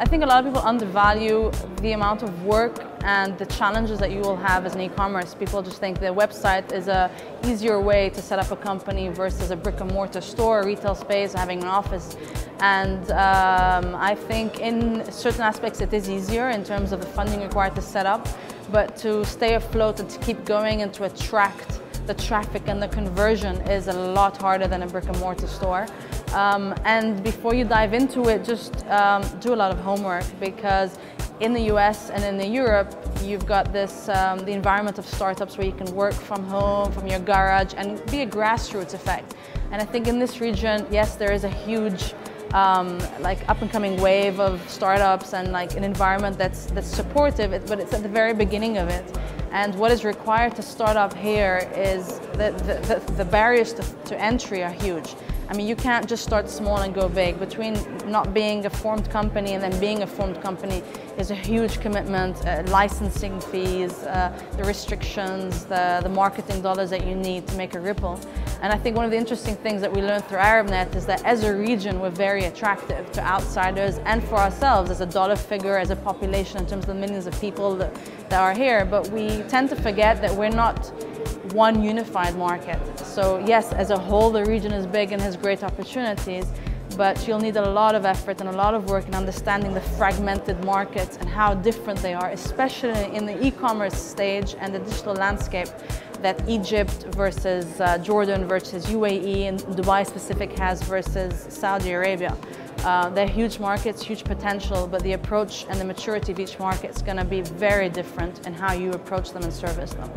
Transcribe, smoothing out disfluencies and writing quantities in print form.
I think a lot of people undervalue the amount of work and the challenges that you will have as an e-commerce. People just think the website is a easier way to set up a company versus a brick and mortar store, retail space, having an office. And I think in certain aspects it is easier in terms of the funding required to set up, but to stay afloat and to keep going and to attract the traffic and the conversion is a lot harder than a brick and mortar store. And before you dive into it, just do a lot of homework, because in the US and in Europe, you've got this, the environment of startups where you can work from home, from your garage, and be a grassroots effect. And I think in this region, yes, there is a huge like up-and-coming wave of startups and like an environment that's supportive, but it's at the very beginning of it. And what is required to start up here is the barriers to entry are huge. I mean, you can't just start small and go big. Between not being a formed company and then being a formed company is a huge commitment, licensing fees, the restrictions, the marketing dollars that you need to make a ripple. And I think one of the interesting things that we learned through ArabNet is that as a region, we're very attractive to outsiders and for ourselves as a dollar figure, as a population in terms of the millions of people that are here. But we tend to forget that we're not one unified market. So yes, as a whole, the region is big and has great opportunities, but you'll need a lot of effort and a lot of work in understanding the fragmented markets and how different they are, especially in the e-commerce stage and the digital landscape that Egypt versus Jordan versus UAE and Dubai specific has versus Saudi Arabia. They're huge markets, huge potential, but the approach and the maturity of each market is going to be very different in how you approach them and service them.